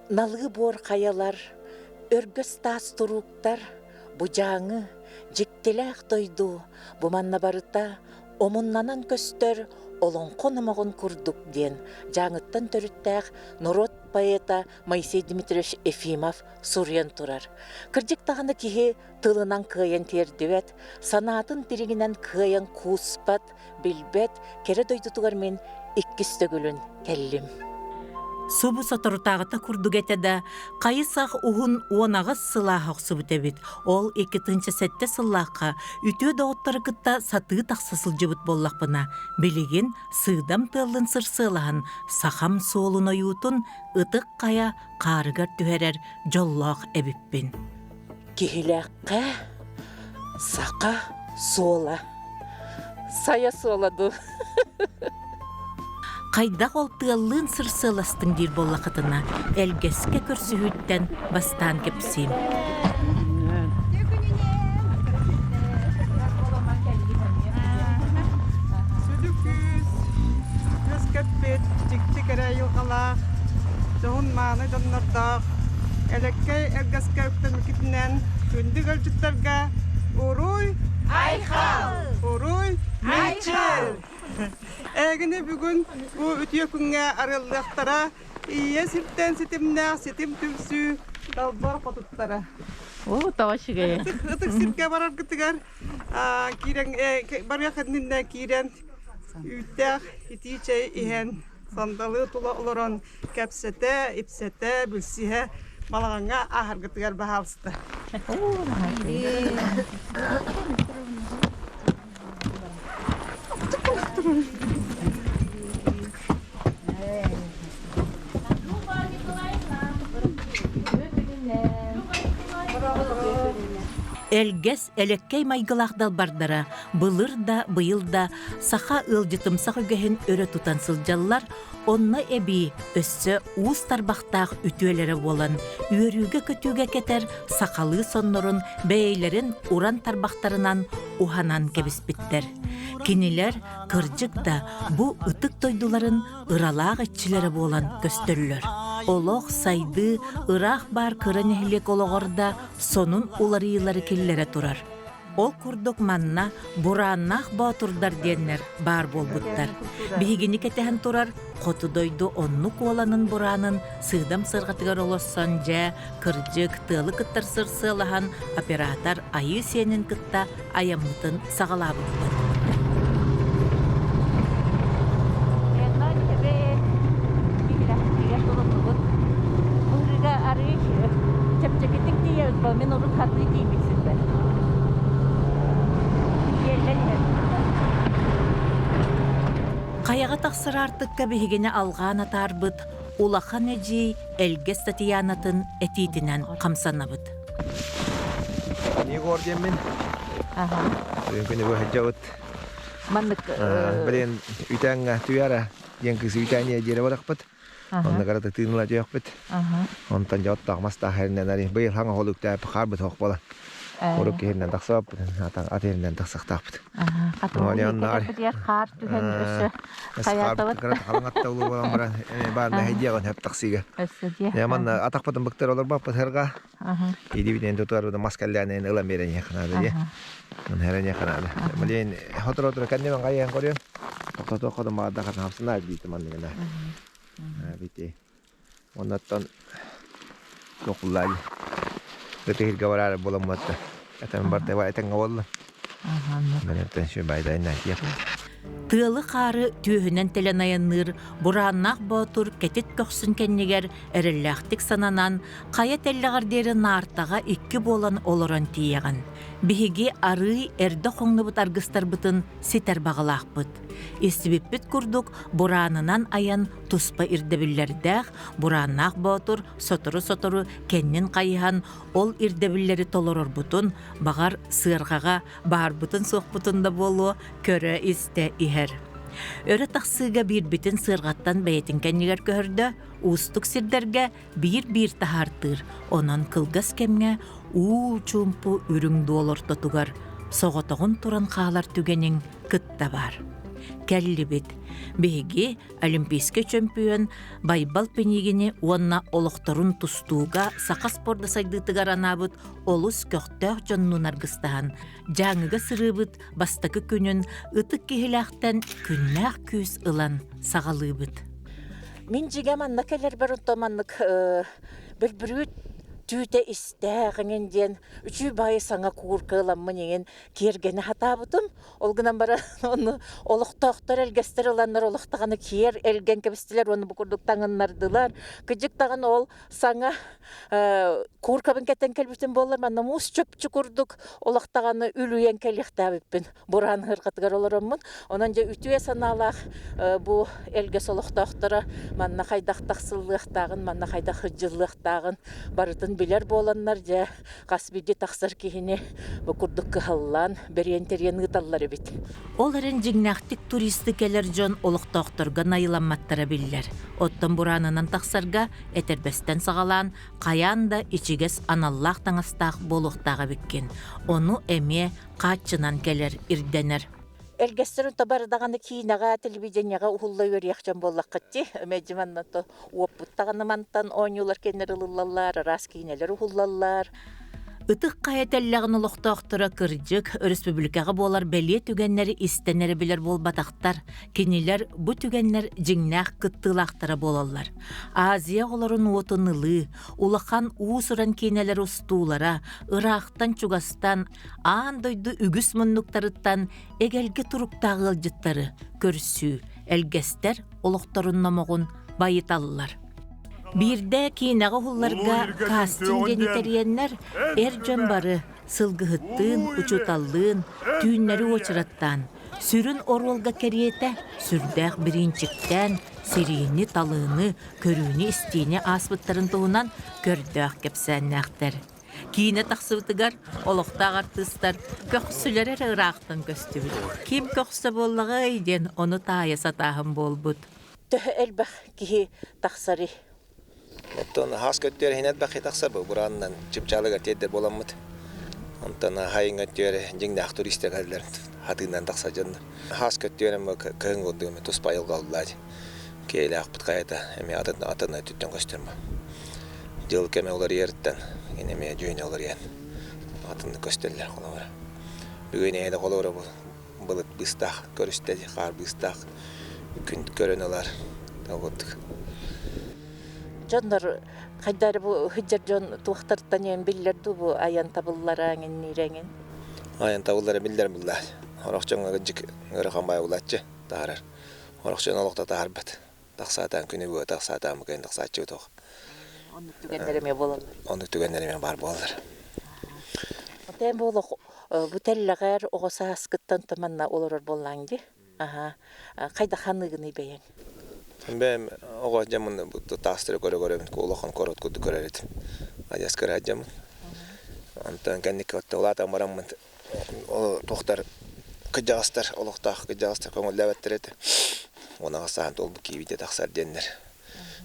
Налыы бор қаялар, өргөс тас туруктар, бұжаңы, жіктеләқ тойду, бұманна барыта, омуннанан көстөр, олон қонымағын күрдік ден, жаңыттан төріттәқ Нұрот поэта Моисей Дмитриевич Ефимов сурен турар. Кырдик тағаны кихи тылынан кыйын тердівет, санатын тиригінен кыйын куспат, билбет, кере дойдутугар мен иккістөгілін келлим. Субу сатырутағыта күрдүгетеді, қайысақ ұғын уанағыз сылағық сұбытебет. Ол 2-ші сәтте сылаққа, үтіе дауыттары кытта сатығы тақсасыл жыбыт боллақпына. Білеген сыдам тылын сыр сылағын, сақам соолын ойутын, ытық қая қарығар түхерер жоллақ әбіппен. Кихиләққа, сақа сола. Сая соладу. Қайдақ ол тылын сыр сыластың дир боллақытына, әлгеске көрсіхүйттен бастан кепсейм. Сүдікіз, көз көппет, жікті кәрі юғалақ, жоғын маны доннардақ, әліккей әлгеске өктен мүкітінен, күндік өлчіттарға, ұруй, Айхал! ұруй, Айчал! Әгіні бүгін бұл үтіе күнге арылықтара, ие сірттен сетімнәқ, сетім түлсі, далбар қотыттара. О, тавашыға. Ытық сіртке барар күттігер, барға қаднында кейрен, үттәқ, итичай ихен, сандалы тұла олырын, кәпсеті, ипсеті, бүлсіге, балағанға ахар күттігер бағалысты. Әлгес әлеккей майгылақдал бардара, бұлыр да, бұйыл да, сақа ылжытымсақ үгіхін өрі тұтан сылжалар, онны әбі өссі уыз тарбақтақ үтуелері болан, үйеріге көтуге кетер сақалы соннорын бәйлерін уран тарбақтарынан уханан кебіспіттер. Кенелер кыржык да бұ ытык тойдуларын ыралақ etçilere болан көстөрүлөр. Олоқ сайды ырах бар кырын эхлек олоғырда сонун уларыйлары келлere турар. Ол курдук манна бураннах батурдар деннер бар болбуттар. Бигини кетехен турар, қоты дойду онну коланын буранын сыдам сырғатыгар олоссан жа, кыржык тылы кыттар сырсылахан оператор айы сенин кытта аямытын сағалабыттыр. Мен onu tatlı giymişsin ben. Қаяға тақсыр артыққа бігіне алған атарбыт, улахан әжей әлгес татиянатын әтейтінен қамсанабыт. Не горден мен? Ага. Күні бұл жауыт. Маннык. Білен үйтәңі түйәрі, ең кісі үйтәңі жері барақпыт. Онны қараты тыыныла жауықпыт. Онтан жауыт тағмаста әрінен әрі. Бұйыл хаңа қолы үктәп қарбыт оқ болан. Орuk yerden taksap, at yerinden taksak tapıt. Қар түген өсі. Қаятавыт. Қалыңатта ұлы болан бара. Барында хедияған хәп таксиға. Яман атақпатын бұқтар олар бап бұтарға. Едебінен тұтуар бұда маскалләнен ұлан берен яқынады. Әрен яқынады. Білен хотыр-хотыр кәндемен қайян көрген. Тоқтату қодым бағада қатын хапсына бейті мандығына. Бейті. Оннаттан тоқыллайды. Retihir kawarar bolam mata. Atan barta wa atan ngawalla. Мен тенші байдайын әкеп. Тылы қары түйінен телен аянныр, бұраннақ батыр кетет көксін кеннегер әрілләқтік сананан, қая теллағардері нартаға ikki болан олыран тиеған. Бігеге ары әрді қоңны бұт арғыстар бұтын сетер бағылақ бұт. Естібеппет күрдік бұранынан аян тұспа ирдебілердәқ, бұраннақ батыр сотыры-сотыры кеннен қайыған ол ирдебілері толырыр бұтын, бағар сырғаға бар бұтын соқ бұтында болу көрі істе ихер. Өрі тақсыға бір бітін сырғаттан бәйтін кәнігер көрді, ұстық сирдерге бір тахартыр, онан кылгас кемге чумпу үріңді олыр тұтығар, соғытығын тұран қалар түгенің күтті бар. кәллибит. Беги олимпийский чемпион байбал пенигини уонна олохторун тустууга сақа спорда сайдытыгар анабыт олус көқтөөх жоннун аргыстаан. Жаңыга сырыбыт бастакы күнүн ытык кихилэхтен күннээх күүс ылан сагалыбыт. Мин жиге манна келер бар ұнтаманлық бір-бірі түйте істәғіңен ден үчі байы саңа куыркыламын еген кергені хатабытым. Олғынан бара оны олықтақтар әлгестер оландар олықтағаны кер әлген кебістілер оны бұқырдық таңыннардылар. Күджіктағын ол саңа куыркабын кәттен кәлбітін болар. Манна мұс чөпчі күрдік олықтағаны үлуен кәліқтабіппін. Бұран ғырқатығар оларымын. Онан же үтуе саналақ бұл әлгес олықтақтара манна қайдақ тақсылықтағын, манна қайдақ хыджылықтағын барытын билер боланнар же касбиди таксар кихине букурдук кыхаллан берентерен ыталлары бит. Ол эрен жигнахтик туристы келер жон олуктоокторго найыламматтара биллер. Оттон буранынан таксарга этербестен сагалаан каян да ичигес аналлах таңастаах болуктага биккен. Ону эме качынан келер ирденер. Элгестерин табардаганы кийнага телевиденияга ухуллай өрияхчан боллаккатти. Меджиманнато уоппуттаганы мантан ойнулар кенер ылылалар, рас кийнелер ухуллалар. Ытык каятеллягын олуктоохтора кырдьык республикага болар белие түгеннери истенери билер болбатактар. Кинилер бу түгеннер жиңнах кыттылактара болалар. Азия олорун уотынылы, улахан уусуран кинелер устуулара, Ырактан чугастан, аан дойду үгүс муннуктарыттан эгелге туруктагы ылжыттары көрсүү, элгестер олукторун номогун байыталлар. Бирде кинага хулларга кастинг генитериеннер эржен бары сылгыһыттын, учуталлын, түйіннері очыраттан. Сүрін оролга кериете, сүрдәк біринчіктен, сирини талыны, көрүүні истине аспыттарын туғынан көрдәк кепсәннәқтер. Кийіне тақсыбытыгар, олықтақ артыстар, көқсілері ырақтан көстібіт. Ким көқсы боллаға иден, оны тайы сатағын болбыт. Төхі әлбәқ кихи тақсары. Оттон хас көттөр хинет бақи тақсар бұл бұранынан чыпчалыға теддер боламыд. Онтон хайын көттөр жеңнақ туристер кәділер хатынан тақса жандар. Хас көттөрім күйін қолдығым тұспайыл қалдылады. Кейлі ақпыт қайата әме атына түттен көстерім. Жыл кәме олар ерттен, енеме жүйіне олар ен. Атыны көстерлер қолауыра. Бүгін еді қолауыра бұлыт бұстақ, көрістеді, қар бұстақ, күн көрін олар. Тауғыттық. Жондар қайдары бұл хыджар жон туақтарттан ен білдерді бұл аян табыллараңын нереңін? Аян табыллары білдер бұллар. Орақчонға ғыджик ғырыған бай ұлатчы тағарар. Орақчон олықта тағар бәт. Тақсатан күні бұл, тақсатан мұкайын тақсатчы ұтық. Ондық түгендеріме болалар? Ондық түгендеріме бар болалар. Отен бұл бұтәлләғар оғыса асқыттан тұманна оларар боллаңды? Қайда қанығыны бәйен? Бәм оға жамын тастыры көрі-көрі олақан корот күдді көререт. Адяс көрі жамын. Антан кәннік өтті олатан барамын. Тоқтар күджағыстар, олықтақ күджағыстар көңіл ләвәттіреді. Онаға сағын толбы кейбейде тақсар денлер.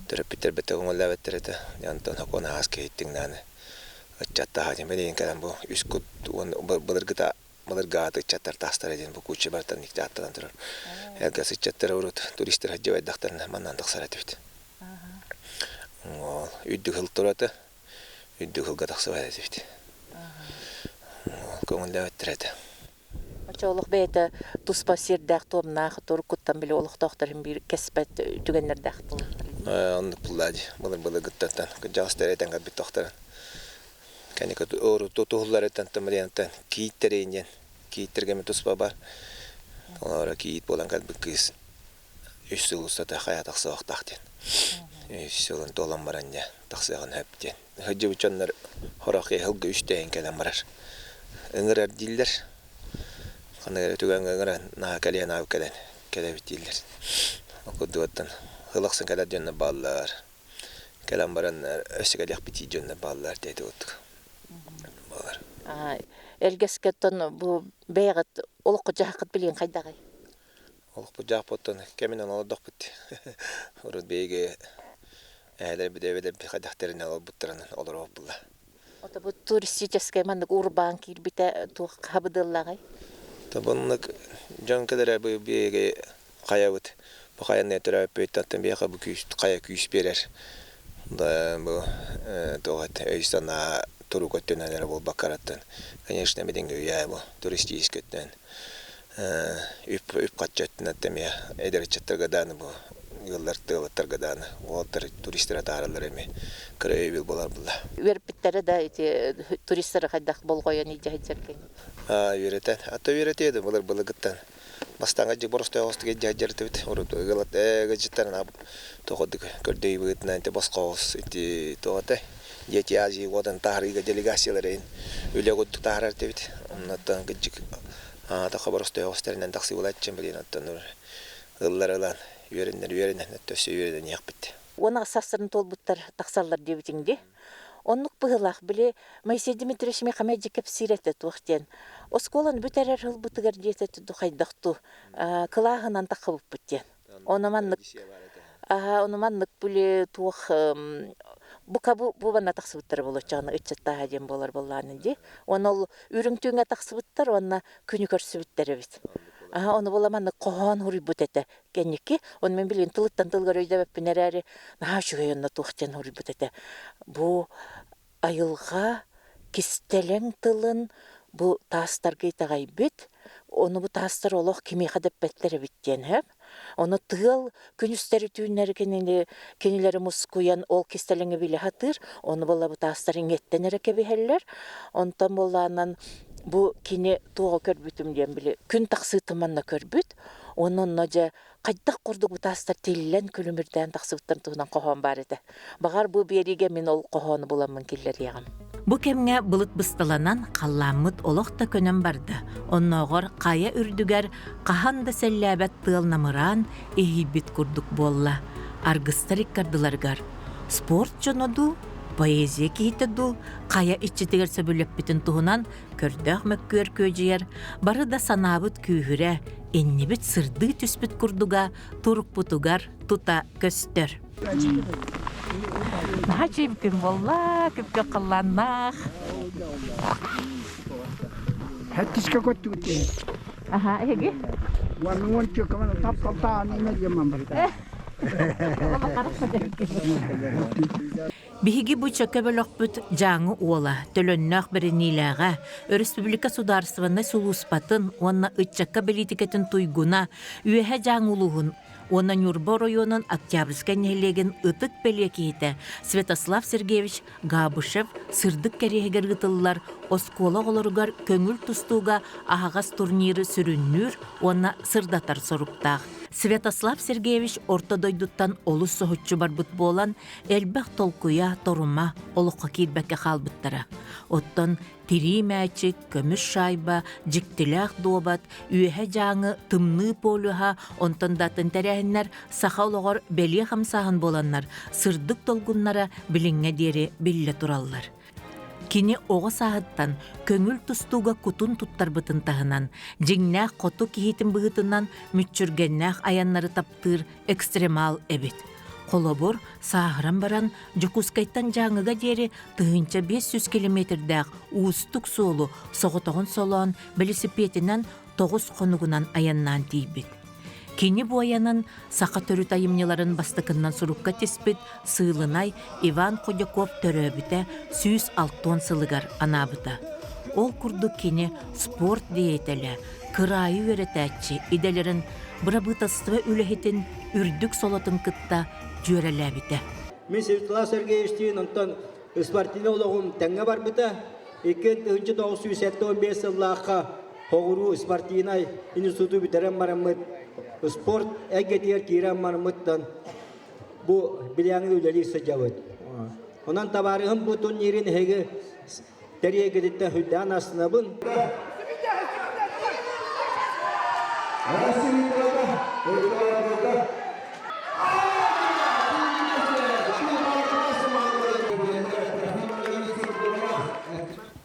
Түріп бітір бітті көңіл ләвәттіреді. Антан қона аз кейттің нәні. Үтчаттаға жем бәлейін кәлім бұл үс күд Балырга атычаттар тастар еден бұл күтші бартан никте аттадан тұрар. Әлгі сычаттар ұрыт туристер хаджы байдақтарына маннан тақсар әтіпті. Үдді қыл тұраты, үдді қылға тақсы байды әтіпті. Көңілді өттір әді. Ача олық бәйті тұспа сердәқ томнағы тұры күттан білі олық тоқтарын бір кәспәт түгенлердәқ тұлықтыр. Онық бұллады, бұлыр күттаттан, жағыстар әтен қаббет тоқтарын. Кәнекі ору тұғылар әттен тұмырияntан кейттерейінден, кейттергеме тұспа бар. Олара кейт болан кәлбі кыз үш сыл ұстаты қая тақсы вақтақтен. Үш сылын толан баран де, тақсыған әптен. Хүджі бүчонлар хорақи ғылғы үштейін кәлем барар. Үңірер дейлдер. Қанығыр түген үңірі наға кәлейін ау кәлебіт дейлдер. Құдды өттен ғылықсын кәлет жөнні балылар. Кәлем баран өсі кәлек біті жөнні балылар дейді өттік. Әлгескеттен бұл бәйғыт олыққы жаққыт білген қайдағай? Олықпы жақпыттын кәменен олырдық бітті. Ұрыд бейге әлер біде қайдақтарына олыр бұттырынан олыр оп бұлла. Ота бұл туристическай мандық урбан кирбіте туқ қабыдыллағай? Бұнық жон кәдірі бұл бейге Kayavut. Bu kayan ne taraf peytatten bir bu küs kaya küs berer. Da bu doğat öystana turuk öttenler bu bakarattan. Конечно, bedenge ya bu turistik üp kaçattan temya ederçetlergadan bu yıllar tığlatlargadan olar turistlere tararlar emi kırayı bil bolar bulla. Verip bittere de turistlere haydak bol koyan icahıcerken. Yüreten. Hatta yüretiyordu bular balıgıttan. Bastangacı borostaya hostu gececerde bit. Orada galat gecetlerin ab toqodik kördeyi bıgıtnan te baskos iti toqote. Yeti azi odan tahriga delegasyaların öyle godduk tahrar te bit. Ondan gecik ta borostaya hostlarından taksi ulaşacağım bilin ondan ıllar alan yörenler tösü yöreden yak bitti. Ona asasların tolbuttar taqsallar debitinde. Onluk bıhılaq bile Moisey Dimitrievич Mekhamedjikep sirete tuğten. Oskolan büterer hıl bıtıgar diyete tudu haydaqtu. Kılağınan taqıbıp bitten. Onumanlık bile tuğ bu bana taqsıbıttar bolacağını içetta hadem bolar bollanın di. Onu ürüngtüğüne taqsıbıttar ona günü körsübüttar evet. Onu bulamanlık qoğan huri bütete. Kenneki onu men bilin tılıttan tılgar öyde beppinereri. Şu yönüne tuğten huri bütete. Bu ayılga kistelen tılın bu taastar gıytagay bit. Onu bu taastar oloq kimi qadep betleri bitten hep. Onu tığıl günüsteri tüynleri kenileri muskuyan ol kisteleni bile hatır. Onu bola bu taastarın ettenere kebiheller. Ondan bolanan bu kini tuğa körbütüm diyen bile gün taqsıtımanna körbüt. Onun noca qaydaq qurduk bu taastar telilen külümürden taqsıtıtan tuğunan qoğan bar edi. Bağar bu berige min ol qoğanı bulamın killer yağım. Bu kemge bulut bыстalanan qallamıt oloq da könüm bardı. Onnoğor qaya ürdüger qahan da sellabet tığılnamıran ehibit kurduk bolla. Argıstarik kardılargar. Sport jonodu, poeziya kihitedu, qaya içitiger söbülep bitin tuğunan kördöq mökkör köjüyer, barı da sanabıt kühüre, ennibit sırdı tüspüt kurduga, turuk butugar tuta köstör. Hacimkin bolla küpke qıllanaq. Hattiska kottu gittin. Aha, egi. Wannan wancan kamar tapta ni ne yamam barka. Бихиги бу чөкөбөлөкпүт жаңы уола, төлөннөк біріниләға, Республика Сударстваны сулуспатын, онна ытчакка билитикетін туйгуна, үйәһә жаңылуғын, онна Нюрбо районын Октябрьская нелеген ытык белекейті Святослав Сергеевич Габышев сырдык керегер гытыллар, оскола оларыгар көңіл тустуға ағағас турниры сүрүннүр, онна сырдатар соруктақ. Святослав Сергеевич ортодойдуттан олус соһуччу барбыт болан элбэх толкуя торума олуққа кирбәкке халбыттара. Оттон тири мәчик, көмүс шайба, жиктилях добат, үйәһә жаңы тымны полуха, онтон датын тәрәһиннәр саха олоғор беле хамсаһын боланнар, сырдык толгуннара билиңе дери билле тураллар. Кини оға сағыттан көңіл тұстуға кутун туттарбытын тағынан, жеңнәқ қоту кихитін бұғытынан мүтчүргеннәқ аяннары таптыр экстремал эбит. Қолобор сағыран баран жүкускайттан жаңыға дері тұғынча 500 километрдәқ уыстық солу соғытығын солуан велосипедінен 9 қонуғынан аяннан тейбит. Кини бу аянын сақа төрі тайымнеларын бастықыннан сурукка теспит сыйлынай Иван Ходяков төрөбіте 106 сылыгар анабыта. Ол курду кини спорт диетелі, кырайы өретәтчі иделерін бұрабытастығы үлехетін үрдік солотын кытта жөреләбіте. Мен Святослав Сергеевичтен онтан спортивный олығым тәңе бар бұта. 1975 жыллаққа хоғыру спортивный институты бітерен барамыд. Спорт әгетер кирен барамыдтан бұл біляңын өлелік сәжауыд. Онан табарығым бұл турнирин хеге тәрегедеттен хүдден астына бұн.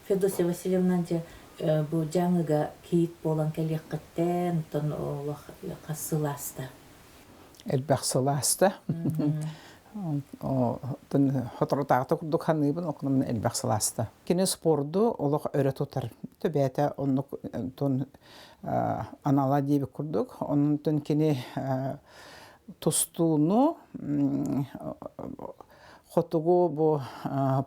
Федосия Васильевна bu жаңыга кийит болан келеккеттен тон олох касыласта. Elbette sılasta. Хоторотаата курдук ханыбын окунумун элбак саласта. Кини спорду олох өрө тутар. Төбәтә оннук тон анала диби курдук. Онун тон кини тустууну хотугу бу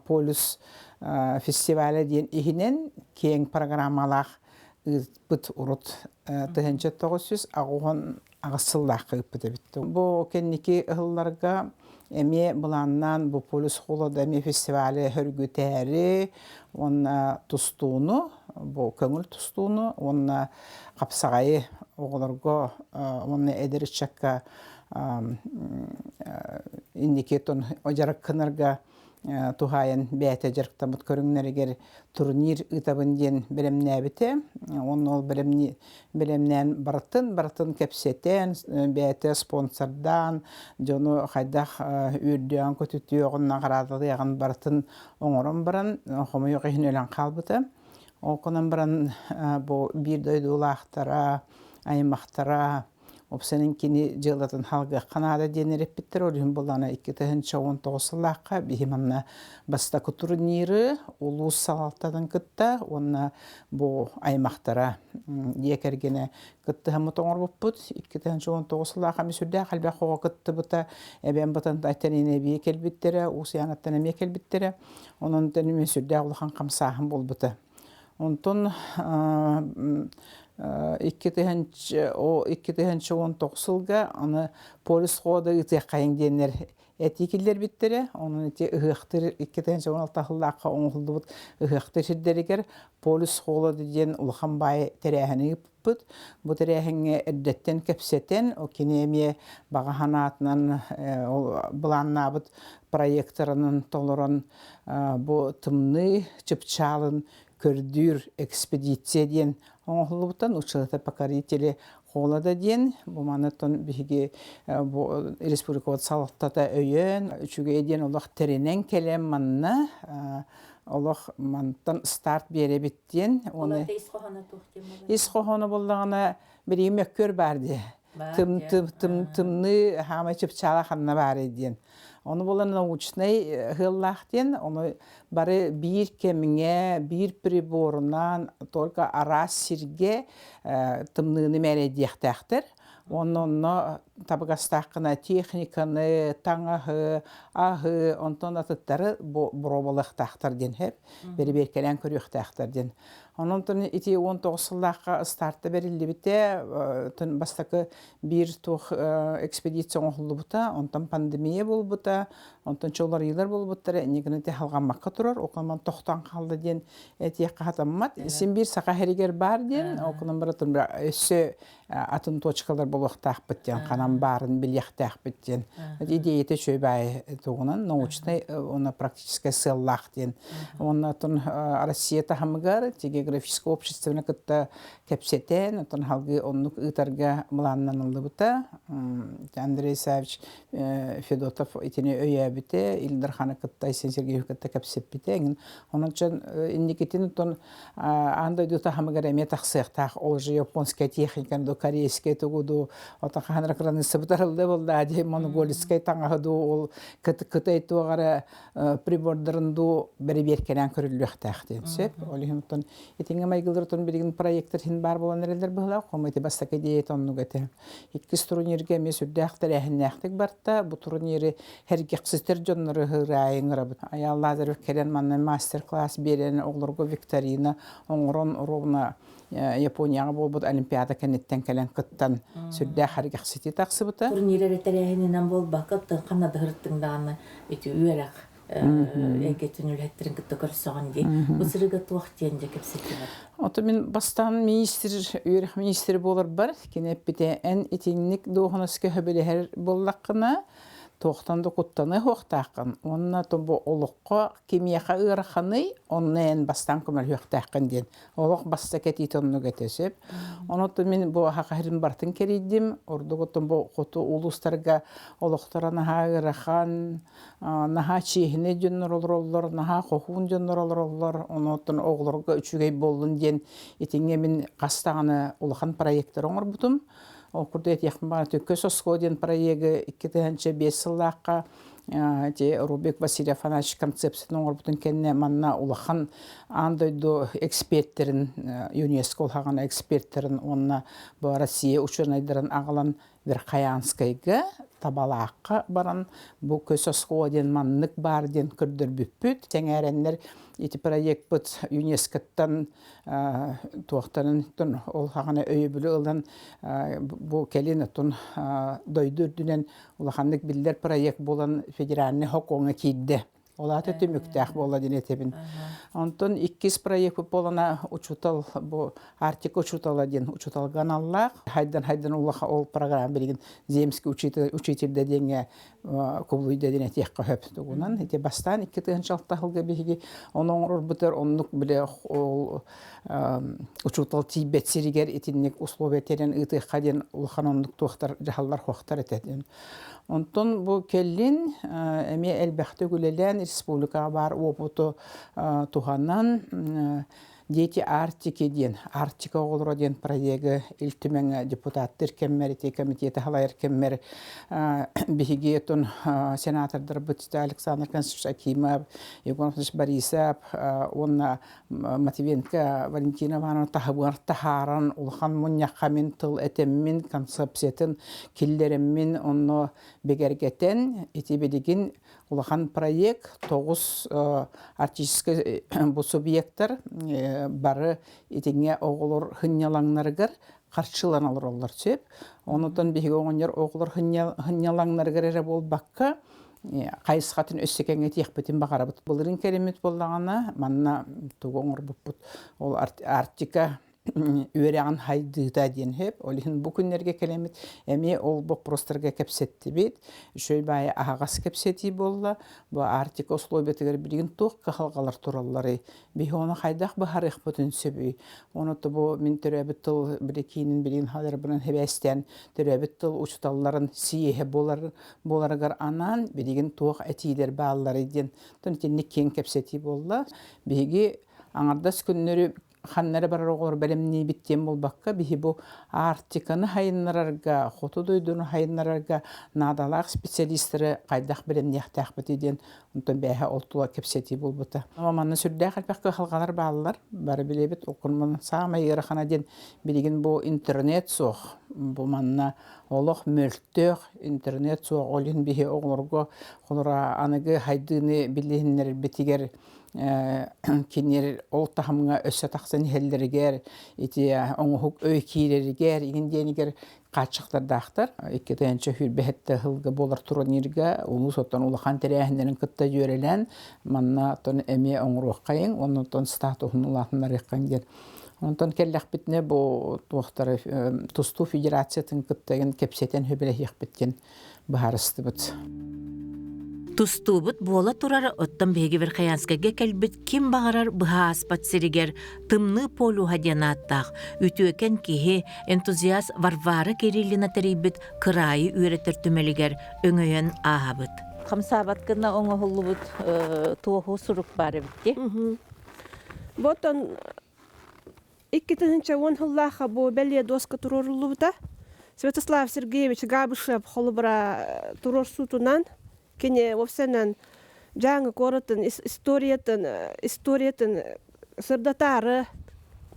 полюс фестивале диен ихинен кең программалах быт урут тыгынча 900 агугон агысыллах кыппыт битти. Бу кенники ылларга эме буланнан бу полюс холода эме фестивале хөргүтәри, онна тустууну, бу көңүл тустууну, онна капсагайы оголорго, онна эдеричакка индикетон ожарак кынырга тухайын бәйті жарықтамыт көріңнерігер турнир ұтабын ден білімнәбіті. Оны ол білімнән барытын кәпсеттен, бәйті спонсордан, жоны қайдақ үрдіған көтіті оғынна қарадылы яғын барытын оңырын баран, қомы yok ехін өлен қалбыты. Оқынан баран бір дөйді олақтара, аймақтара, Опсенин кини жылатын халга Канада денереп биттер олин булана 2019-лакка бихиманна баста турниры улус салаттадан кытта онна бу аймактара декергене кытты хамытоңор буппут 2019-лакка мисүддә халба хого кытты бута эбен бутан тайтене би келбиттере усянаттан эме келбиттере онун тени мисүддә улхан камсахын болбута онтон 2019-га аны полис хода ите кайын денер этикиллер биттере, onun ите ыхтыр 2016-лакка оңулду бут ыхтыр шиддеригер полис хода деген улхан бай терехини бут. Бу терехине эддеттен кепсетен о кинеме багаханатынан буланна бут проекторунун толорон бу тымны чыпчалын көрдүр экспедиция ден оңғылуыттан ұшылыты покорители қолада ден. Бұл манаттан бігі республикалық салықтата өйен, үшіге еден олық теренен келем манна, олық манаттан старт бере біттен. Оларда Исқоғаны болдағына бір емек көр барды. Тымны хама чыпчала қанна бары ден. Onu bulan naучный hıllahten onu bari bir kemine bir priborundan только arası sirge tımnığını merediyektaktır. Onun tabakastaqına texnikаны tаңahı, ahı, ondan atıtları brobalıqtaktır den hep. Beri berkelen körüqtaktır den. Onun tını 2019-laqqa startı berildi bite, tın bastaqı bir toq ekspedisiyon oldu buta, ondan pandemiya bol buta, ondan çoğlar yıllar bol buta, negini te halganmakka turar, okulman toqtan qaldı den etiyaqqa hatammat. Sen bir saqa heriger bar den, okulun baratın bir össü atın toçkalar boluqtaq bitten, qanan bарын bilyaqtaq bitten. İdeyete şöybay tuğunan, naучный, ona практически сыллақ den. Ondan Россия tahamıgar, географическое общество кытта кепсетен, отон халгы оннук ытарга мыланнан алды бута. Андрей Савич Федотов итине өйәбите, Илдарханы кытта Исен Сергеев кытта кепсеппите. Онон чын индикетин отон андай дута хамыгар эме тақсықтақ, ол же японская техника, до корейская тугуду, отон ханрак ранысы бутарылды болды, аде монголийская таңағыду, ол кытай туағара прибордырынду бері беркелен көрілуқтақ ден сөп. Олихин отон Итинге майгылдар тон билген проекттер хин бар болан эрелер была, комити бастака диет онну гете. Иккис турнирге месүддәхтер әһнәхтик барта, бу турнири хергексистер жоннары хырайын рабыт. Аяллар келен манна мастер-класс берен оглорго викторина, оңрон ровна Японияга болбут олимпиада кенеттен келен кыттан сүддә хергексити таксыбыта. Турнирлер терәһинен болбакыт канада хырттыңданы ити үерак. Эгетүнүләттерин кытта көрсөгөн ди. Бу сырыга туактен жекеп сетилер. Ото мен бастан үерек министр болар бар. Кенеп бите эн итинник доохоноске хөбелер боллаккына тоқтанды куттаны хоқтақын. Онна тобу олыққа кемияқа ыраханы, оннен бастан көмір хоқтақын ден. Олық баста кетейт онны кетесіп. Онотты мен бұл хақарин бартын керейдім. Орды көттім бұл қоты улустарға олықтара наға ырахан, наға чейхіне жөннөр олар, наға қоқуын жөннөр олар. Оноттын оғыларға үчігей болын ден. Етіңе мен қастағаны олыған проекттер оңыр бұтым. Окурдет яхман төкө сосходен проекты 2005 жыллакка те Рубик Василий Афанасьевич концепцияны оңорбутун кенне манна улахан андойду эксперттерин ЮНЕСКО хагана эксперттерин онна бу Россия ученыйдарын агалан Верхаянскайга табалааққа баран бу көсөскө ден маннык бар ден көрдөрбүппүт теңереннер ити проект бут ЮНЕСКОттан туактарын тон ол хагана өйбүлү ылдан бу келин тон дойдурдүнен улаханнык биллер проект болан федеральный хокоңа кийди. Олаты түмүктәк бола динетебин. Онтон 2 проект болана учутал бу Артик учутала ден учуталган аллах. Хайдан улаха ол программа берген земский учитель денге кублуйда динетек хөп тугунан. Эти бастан 2-нчы хылга биги оның орбутер оннук биле ол учутал тибет сиригер этинник условия терен ыты хаден улахан оннук туактар жахаллар хохтар этедин. Онтон бу келлин эме элбәхте гүлелән республика бар опыту туханнан дети Артики ден Артика олро ден проекты илтүмәң депутаттар кеммер комитеты халайыр кеммер бигетон сенатордар бутта Александр Константинович Акимов, Егор Иванович Борисов, онна Матвиенко Валентина Ивановна тахаран улхан муньякамин тыл этеммин концепциятын киллереммин онно бегергетен итибедигин улахан проект 9 артистический бу субъекттар бары итиңе оголор хыннялаңнаргар каршыланалар олар сөп. Онутан биге оңнер оголор хыннялаңнаргар болбакка кайсыхатын өссекеңе тиекпетин багарабыт. Булырын керемет боллагана манна тугоңор буппут. Ол Артика үйрәгән хайдыта ден хеп. Олин бу күннәргә келемет. Эми ол бу просторга кепсетти бит. Шөй бай агас кепсети болла. Бу Артика условиятыгар билген тук кахалгалар тураллары. Бихона хайдак бахарык бүтүн сөбүй. Онуты бу мин төрөбүт тыл билекинин билген халар белән хебестен төрөбүт тыл учталларын сие боларгар анан билген тук этилер бааллары ден. Төнтенне кен кепсети болла. Биги аңардас күннөрү ханнары барар белемни биттен болбакка бихи бу Артиканы хайыннарга, хоту дойдуну хайыннарга надалак специалисттары кайдак белемнияктак битиден онтон бәһә олтула кепсети болбута. Маманны сүрдә хәлбәккә халгалар баалар, бары билебит окунман самай ярахана ден билеген бу интернет сох, бу манна олох мөлтөк интернет сох олин бихи оглорго холора аныгы хайдыны билехиннер битигер кинер ол тахамга өссө таксын хеллергер ити оңук өйкилергер игенденигер качыктардактар 2-нчы хүрбетте хылга болар турнирге улус оттон улахан терехнерин кытта жөрелен манна тон эми оңруккайын онтон статусын улатындар яккангер онтон келлек битне бу туактар тусту федерациятын кыттагын кепсетен хөбеле якбиттен баарысты бит. Тустубут бола турар оттан беги Верхаянскайга келбит ким багарар быхаас патсиригер тымны полу хадянаттах үтүөкен кихи энтузиаст Варвара Кириллина терибит кырайы үйретер түмелигер өңөйөн аабыт. Камсабат гына оңохулубут туоху сурук бары битти. Ботон 2-нчы хыллаха бу беле доска турорулубута. Святослав Сергеевич Габышев холбара турорсутунан кене вовсенен жаңы коротын историятын сырдатары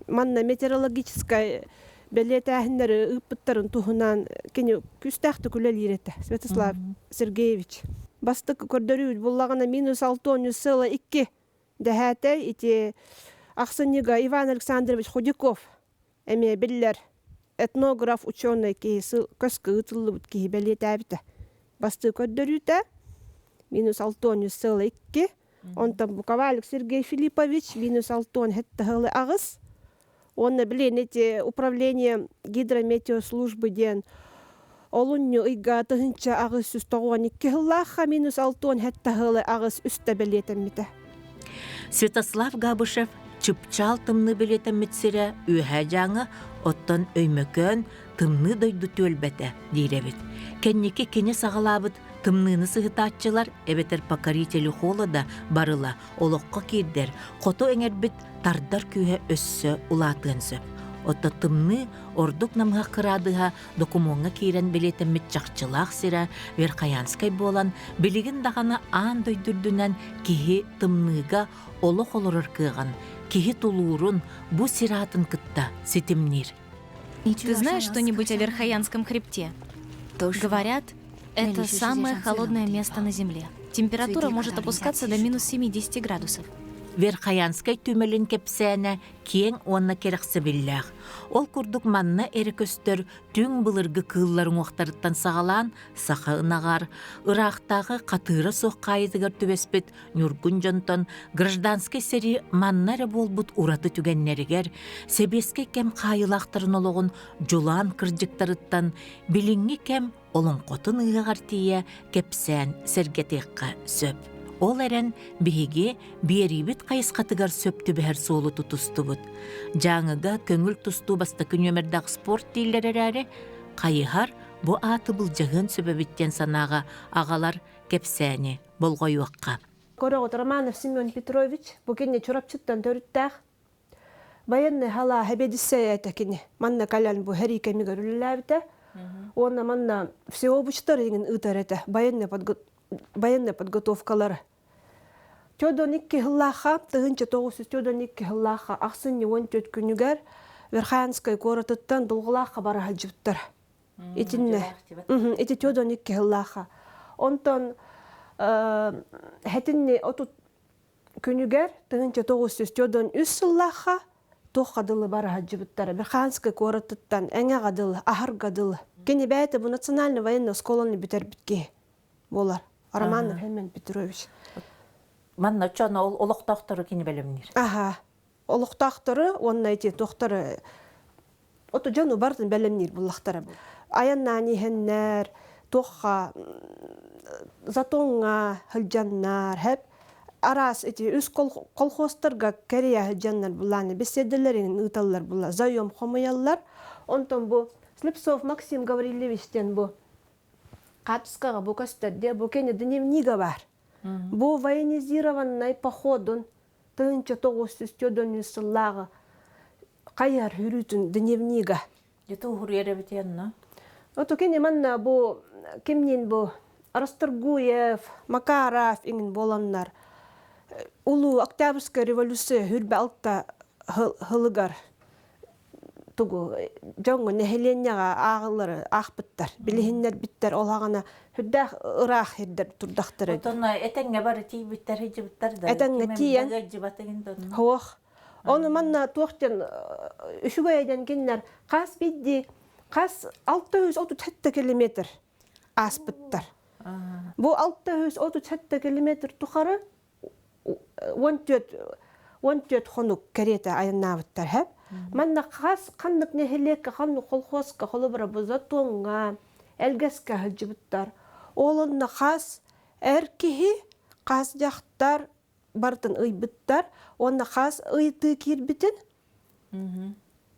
манна метеорологическая белетәһиннәре ыппыттарын тухунан кене күстәхте күлел иретте Святослав Сергеевич. Бастык көрдөрү буллагана -6,2 дәһәтә ити Аксынега Иван Александрович Худяков эме биллер этнограф ученый кейсы көскө ытылып ки белетәбите. Бастык көрдөрүтә -6,2. Онтан Буковалик Сергей Филиппович -6,2 агыс. Он билен эти управление гидрометеослужбы ден олунню ыйга 9-нчы агыс 192 хыллаха -6,2 агыс үстә белетеммите. Святослав Габышев чыпчал тымны белетеммитсире үһә жаңы оттон өймөкөн тымны дойду төлбәте диребит. Кенники кене сагалабыт тымныны сыгытаатчылар эбетер покорители холода барыла олоққа кирдер, қото эңербит тардар күйе өссө улатынсы. Оттотымны ордук намға қырадыға докумонға кейрен білетіммет жақчылақ сира Верхаянскай болан білігін дағаны аан дөйдүрдінен кихи тымныға олық олырыр кыған, кихи тулуырын бұ сиратын кытта сетімнер. Ты знаешь что-нибудь о Верхоянском хребте? Говорят, это самое холодное место на Земле. Температура может опускаться до минус 70 градусов. Верхаянскай түмелін кепсәне кең онна керексе білләғ. Ол күрдік манна әрекөстер түң бұлырғы кылларын оқтарыттан сағалан, сақа ынағар, ырақтағы қатыры соққайдығыр түбеспет нүргін жонтон, гражданский сері маннары болбут ураты түгеннерігер, себеске кем қайылақтарын олығын жулан кыржықтарыттан, біліңі кем олың қотын ұйығар тие кепсән сәргетеққа сөп. Ол әрін бігі берибіт қайысқатығар сөпті бәр солы тұтысты бұд. Жаңыға көңіл тұсту басты күнемердағы спорт дейлер әрі, қайығар бұ аты бұл жағын сөбәбіттен санаға ағалар кепсәне болғай уаққа. Корогот Романов Семен Петрович, бұкенне чурапчыттан төріттәқ. Баянны хала хабедіссе әтәкіне. Манна калян бұ хәрі кәмігар үліләбіті. Оны манна всеобучтар еңін ұтар әті. Баянны подготовкалары. Тёдон 2 хыллаха, тыгынча 900 тёдон 2 хыллаха, ақсынне 14 күнігер Верхаянскай коратыттан долғылаха бара хаджыптар. Эти тёдон 2 хыллаха. Онтон хәтінне 30 күнігер тыгынча 900 тёдон 3 хыллаха тоққадылы бара хаджыптар. Верхаянскай коратыттан әңе қадылы, ахыр қадылы. Кені бәйті бұл национальный военный сколаны бітер бітке болар. Романов Семен Петрович. Манна чана олықтақтары кені бәлемнер. Олықтақтары, онна әйте тоқтары, ото жану бардың бәлемнер бұлақтары. Аяннаны хеннер, тоққа, затонға хылжаннар, хәп, арас әйте үз колхостарға кәрия хылжаннар бұланы, беседелерін ұталар бұла, зайом хомаялар. Онтон бұл Слепцов Максим Гаврилевичтен бұл қатысқаға бұл көстерде, бұл кені дневнига бар. Бұл военизированный походын 1900 тёдон үсіллағы қайар хүрітін дневнига. Ето ұғыр еребетенна? Ото кені манна бұл кемнен бұл Расторгуев, Макаров еңін боланнар. Улу Октябрьская революция хүрбе алта хылыгар. Тугу жоңғы нәхеленняға ағылары ақпыттар, білігінлер біттер олағана хүрдәқ ұрақ ердер тұрдақтыр еді. Отына әтәңе бары тей біттер, хеджі біттер да. Әтәңе тейен. Хоқ. Оны манна туақтен үшігі әйден кенлер қас бейді, қас 637 километр аспыттар. Бұл 637 километр тұқары 14 хонук кәреті айыннавыттар әп. Манна қас қандық нәхелекке, қандық қолхозқа, қолыбыра бұза тоңға, әлгәске хылжыбыттар. Олынна қас әркеғі қас жақтар бардың ұйбыттар, онна қас ұйты кербітін.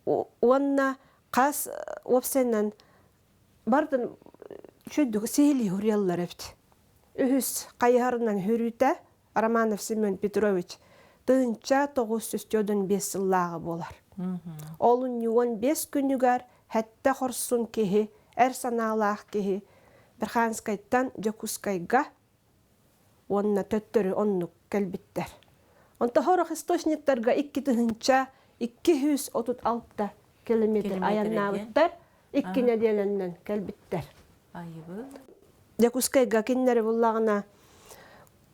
Онна қас опсеннен бардың шөйдігі сейлі хүреллар әпті. Үхіс қайғарынан хүріті Романов Семен Петрович тыынча 905 сыллағы болар. Олын 15 күнігер хәтті қорсын кеге, әр саналақ кеге, Верхаянскайттан Жакускайға онына төттірі оннық кәлбіттер. Онта хорық источниктарға 2 тыынча 236 километр аяннавыттар, 2 неделеннен кәлбіттер. Жакускайға кеннері болағына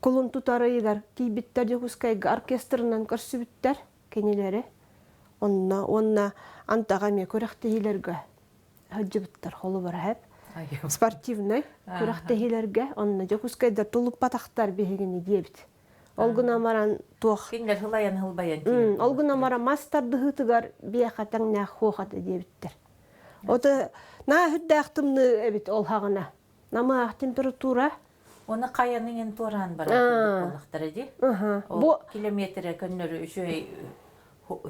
Kulun tutarıygar kiybitter Jokускайга оркестрынан көрсүбүттер кенелери. Онна антагаме көрөктейлерге хаджыбыттар холу бар хеп. Спортивный көрөктейлерге онна Жокускайда тулуп батактар бегени дебит. Олгуна маран туох. Киндер хылаян хылбаян. Олгуна мара мастарды хытыгар биякатаңна хохаты дебиттер. Ота на хүддактымны эбит ол хагына. Намаак температура Оны қаяның туран бар болақтар еді. Ол километрі көннөрі үші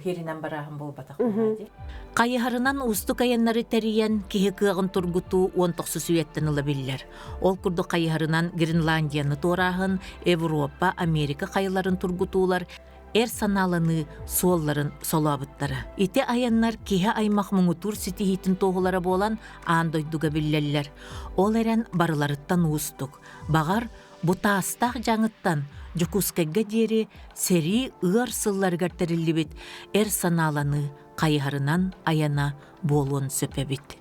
херінен барағын бол батақ еді. Қайығарынан ұсты қаянлары тәріен кеге кығын тұргуту 19 сүйеттін ұлы білдер. Ол күрді қайығарынан Гренландияны турағын, Европа, Америка қайыларын тұргутулар. эр саналаны суолларын солабыттары. Ити аяннар киһе аймақ мұңутур ситихитин тоғылары болан аандойдуга биллеллер. Ол эрен барыларыттан уустук. Бағар бутаастақ жаңыттан жукускайга дери сери ыар сылларгар териллибит эр саналаны кайыһарынан аяна болуон сөпебит.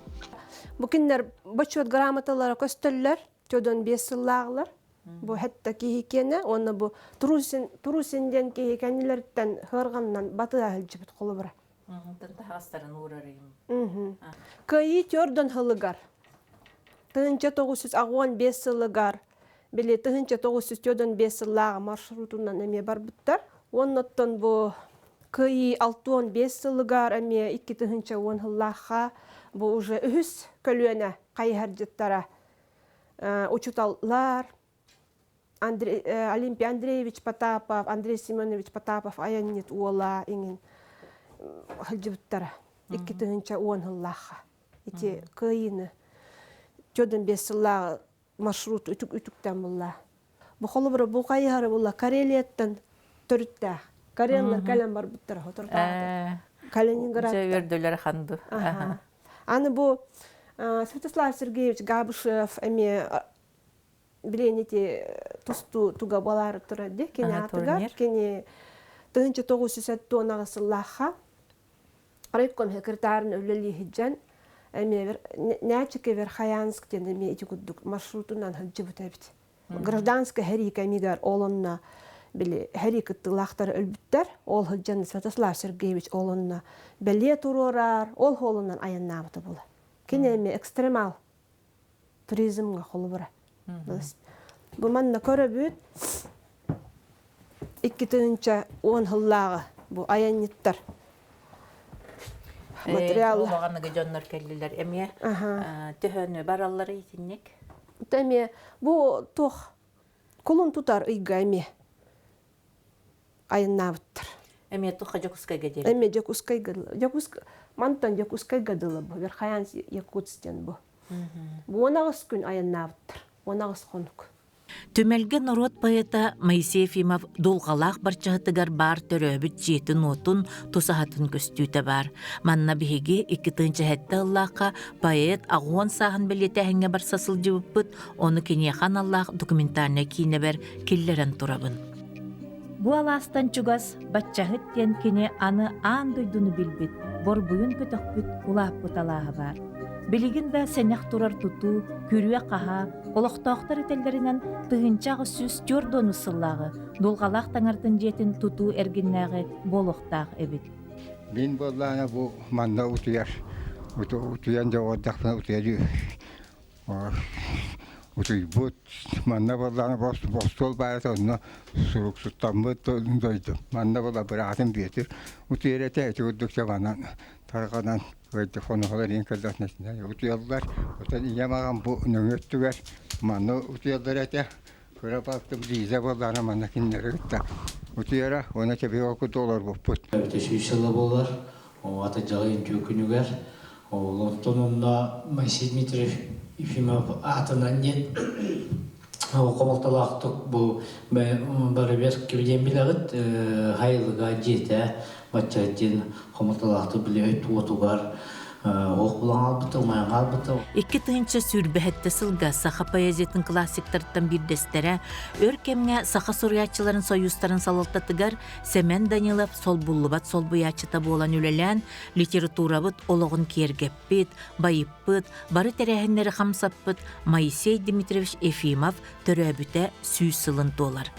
Бу киндер бачот грамоталары көстөллөр, төдөн 5 сыллағылар. Бу хәтта кихикене, оны бу турусинден кихикенелерден хырганнан батыга хилҗибит колы бара. Кайы төрдөн хылыгар. Тынча 915 сылыгар. Биле тынча 905 сыллага маршрутунан эме бар буттар. Оннотон бу кайы 615 сылыгар эме 2 тынча 10 хыллага бу уже үс көлүнө кайһаржыттара. Учуталлар Олимпий Андреевич Потапов, Андрей Семенович Потапов аяннет уола иңин хылжыбыттара. 2 тынча 10 хыллага. Ити кайыны төдөн 5 сыллага маршрут үтүктен булла. Бу холбура бу кайыһары булла Карелияттан төрүттә. Кореялар кален бар буттар хотурда. Калининград. Жевердөлөр ханды. Аны бу Святослав Сергеевич Габышев эме биленити тусту туга балары турады. Кене атыгар, кене 1970 сыллаха райком секретарын өлели хиджан эме нячике Верхоянск тен эме итикудук маршрутунан хылжыбытабит. Гражданская херика мигар олонна били херикыттылахтар өлбүттер. Ол хылжан Святослав Сергеевич олонна беле турорар, ол холунан аяннабыты була. Кене эме экстремал туризмга холбура. Бу манна көрөбүт 2 10 хыллага бу аянниттар. Материал. Баганы жоннор келдилер. Эме төһөнү бараллары итинник. Теме бу тох колун тутар ыйга эме аяннабыттар. Эме туха жокускайга дер. Эме жокускайга. Мантан жокускайга дылы бу. Верхоянск Якутстен бу. Бу 19 күн аяннабыттар. 19 хонук. Түмелге народ поэта Моисей Ефимов долғалақ барчағытыгар бар төрөбіт жеті нотун тусахатын көстүйті бар. Манна бігеге 2-тынчы хәтті Аллахқа поэт ағуан сағын білеті әңге бар сасыл жібіппіт, оны кенехан Аллах документарына кейіне бер келлерін тұрабын. Бу аластан чугас батчағыт ден кене аны аан дойдуну билбит, бор буйун көтөкпүт улаап бұталағы бар. Билигин да сенех турар туту, күрүе қаха, олоқтоқтар ителлеринен тыгынчағы сүз жордону сыллағы, долғалақ таңартын жетін туту эргиннағы болохтақ эбит. Мен боллана бу манна утуяр. Утуян да оддақпына утуяр. Утуй бут манна боллана бостол барата онна сурук суттамбыт дойду. Манна болла бір атым бетір. Утуяр әте әте уддукча банан тарғанан өйді фонуғалар ең көлдатнасында. Утуялдар, отан иямаған бұ нөңөттігер. Манна утуялдар әте көре бақтым дейзе боллана манна кеннері күтті. Утуяра, оны тебе $10 бұппыт. Өтешуішілі болар, аты жағайын төкінігер. Лонтонында Моисей Дмитриев Ефимов атынан нет. Қомақталақтық бұл барабес кебеден білағыт, ғайлыға жеті, батчаттен қомақталақты біле өйтті отуғар. Оқылан албыты, ұмайын албыты. 2-тынчы сүрбәхетті сылға саха поэзиятын классиктарыттан бірдестері, өркемге саха соруячыларын союзтарын салылтатыгар Семен Данилов сол бұллыбат сол бұячыта болан үлелән, литературабыт олығын кергеппет, байыппыт, бары тәрәхінлері қамсаппыт Моисей Дмитриевич Ефимов төрөбіті сүй сылын толар.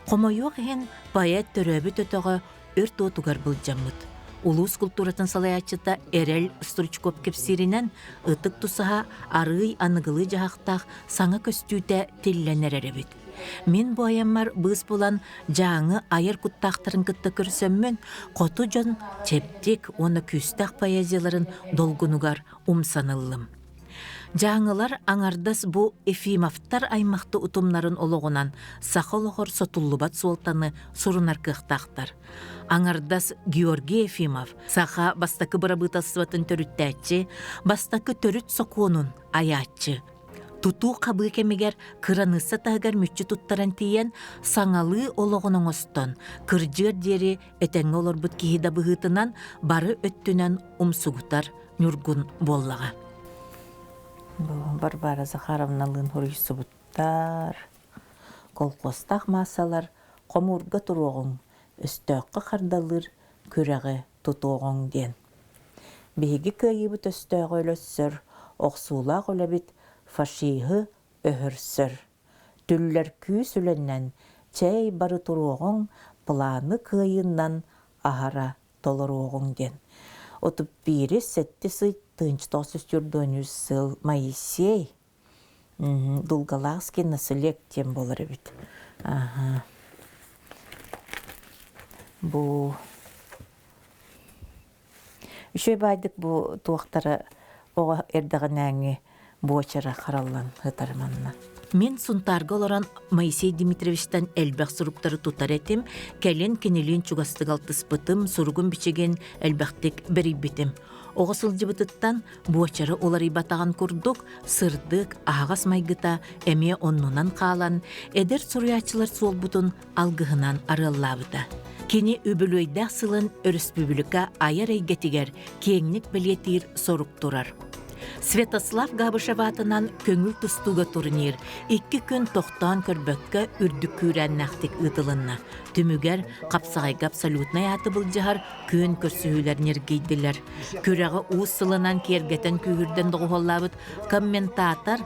Қомойуқ ен поэт төрөбіт өтіға өрт отугар бұл жамыт. Улус культуратын салаячыта Эрел Стручкоп кепсиринен ытык тусаха арый аныгылы жахақтақ саңа көстүйті телленер әребет. Мен бу аяммар быз болан жаңы айыр куттақтарын кытты көрсөммөн, қоту жон чептек оны күстақ поэзияларын долгунугар умсанылым. Жаңылар аңардас бу Ефимовтар аймақты утумнарын олығынан сақылығыр сотуллубат суолтаны сурунар кықтақтар. Аңардас Георгий Ефимов саха бастакы барабытасыватын төрүттәтчі, бастакы төрүт сокуонун аячы. Туту қабы кемегер кыранысы тағар мүтчі туттаран тиен саңалы олығының остон, кыржыр дері әтәңі олар бұт кейді бұғытынан бары өттінен умсугутар нүргун боллаға. Барбара Захаровналын хұрыйсы бұттар, колқостақ масалар, қомурға тұруғын, өстөққы қардалыр, көрәғі тұтуғын ден. Бейгі көйі бұт өстөқі өлөссір, оқсулақ өләбіт фашиғы өһірсір. Түллер күйіс өләннен, чәй бары тұруғын, планы көйіннан ағара толыруғын ден. Отып бири сетти сый тынч тосус юрдонюс сыл Моисей. Дулгалакский населек тем болар бит. Бу үшөй байдык бу туактары ога эрдаган бу очара караллан хытарманна. Мен сунтарга олоран Моисей Дмитриевичтен элбэх суруктары тутар этим, кэлен кенелин чугастыгалтыс бытым, суругун бичеген элбэхтик берибитим. Оға сылжыбытыттан буачары олар ибатаган курдук, сырдык, ағас майгыта, эме оннунан каалан, эдер суруячылар суол бутун алгыгынан арыллабыта. Кені өбілөйдақ сылын өріспүбіліка аяр эйгетигер, кеңник білетир сорук турар. Святослав Габышеватынан көңіл тұстуға турнир, 2 күн тоқтан көрбөкке үрдік күрәннақтик ұтылынна. Түмігер қапсағайға абсолютнай аты бұл жағар көн көрсүйілер нергейділер. Көрәғі уыз сылынан кергетен күйірден доғоллабыт комментатор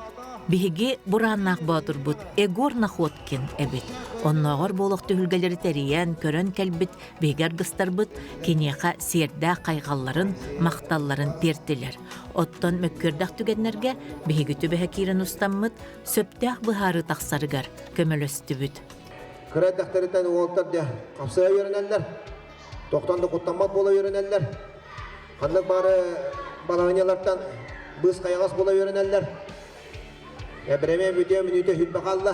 биһиги бураннақ батыр бұд Егор Находкин әбіт. Оннағыр болық түхілгелері тәриян, көрін кәлбіт, бейгер гыстар бұд, кенеқа серді қайғаларын, мақталларын тертілер. Оттон мөккөрдақ түгенлерге биһиги түбіхі кирен ұстаммыд, сөптәқ бұхары тақсарыгар көмөлөсті бүд. Кырадақтарыдан оңылтар де қапсыға өрінәлілер, тоқтанды құттанмат бола өрінәлілер, қандық бары балағынялардан бұз қайғас бола өрінәлілер. Әбіремен бүте мүніте хүлбі қалла.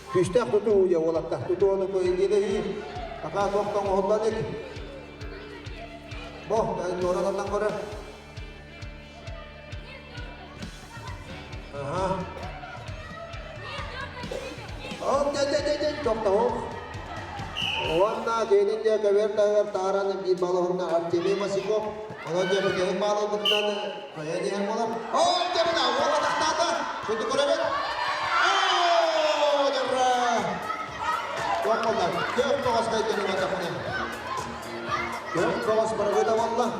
Күштәқ тұту ұя олаттақ тұту оны көйіндегі үйін. Ақа тоқтан оғылдан ек. Бұл, дәлін оранатан көрі. Дәл, тоқта оқ. Оғанна дейінінде көбер тағараны бір балығында Артемей Масиков. Оның де бір кейін балығындан көйе дейін болар. Дебіна, оға тақтады. Күнді көребет. Çok onlar. Çok boğaz kaydını atapını. Çok boğaz para da valla.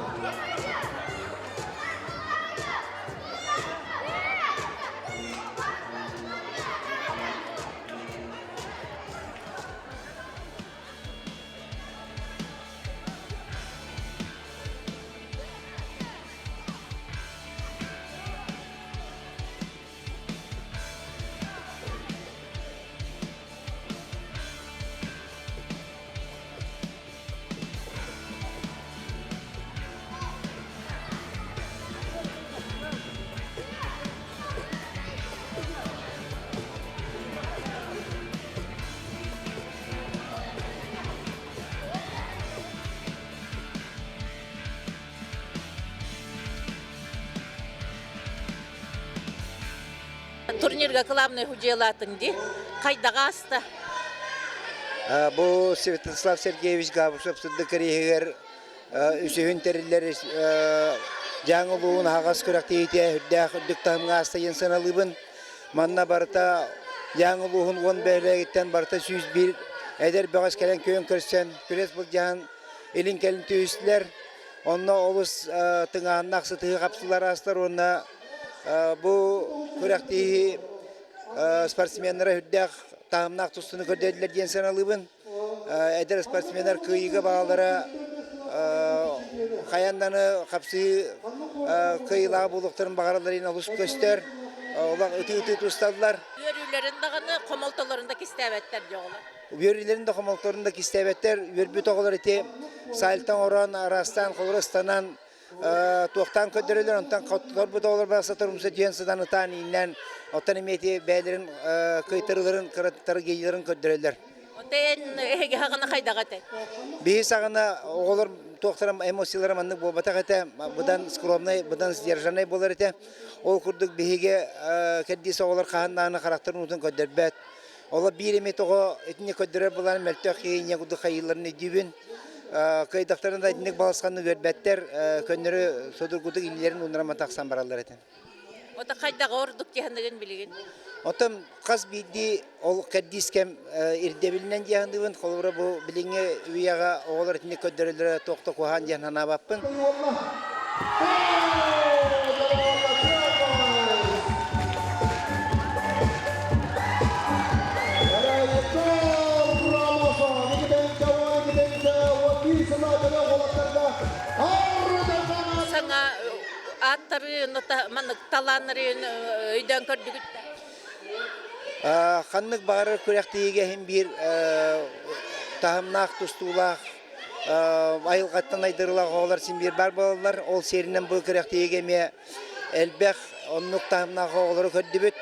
Турнирга главный худейлатын ди, қайдаға аста? Бұл Святослав Сергеевич Габышев сұрды кірегер үсігін тәрілер жаңылуын ағас көрәкті ете үддік тағымға аста енсан алыбын. Манна барыта жаңылуын 10 бәлігіттен барыта 101 әдер бағас кәлен күйін көрсен. Күрес бұл жағын елін кәлін түйістілер. Онна олыс тыңағын ақсы тұғы қапсылар астар. Онна бұл көрәкті спортсменлері үддік тағымнақ тұстыны көрдеділер ден саналыбын. Әдер спортсменлер күйігі бағалары қаянданы қапсы күйілағы болуқтарын бағараларына ұлыс көстер. Олар үті тұстадылар. Өрілерін дағаны қомалталарында кестәбеттер жоғылар. Өрілерін де қомалталарында кестәбеттер. Өрбіт оғылар ете сайлтан оран, арастан, қолырыстанан тоқтан көдірілер. Онтан қауттылар бұд оғылар бағсатыр ұмсы дүйен sıdan ұтан иннен оттан еметі бәлерін көйтірілерін, қыраттары кейлерін көдірілер. тен эге хагана кайдагате. Биһи сагына оголор тоқтарам эмоцияларым аннык болбатак эте, будан скромный, будан сдержанный болар эте. Ол курдук биһиге кеддис оголор каханнааны характарын утун көдөрбөт. Ола бир эме того этне көдөрөр булар мелтөк кийине куду хайылларын дибин. Кайдактарында этнек баласканны көрбөттер, көннөрү содур куду иллерин унрама таксан баралар эте. Ота кайдагы ордук дегендеген билеген. Отам каз биди ол кеддискем ирдебилнен дияндыбын, холора бу билинге уяга оголор этне көдөрөлөр токто кухан диyan ханабаппын. Саңа аттары манык таланырын өйдөн көрдүгүт. Ханнык бары күрәктиге һәм бир тахымнак тустулак айылгаттан айдырылак оголор син бир бар балалар, ол серинен бу күрәктиге ме элбек оннук тахымнак оголор көрдүбүт.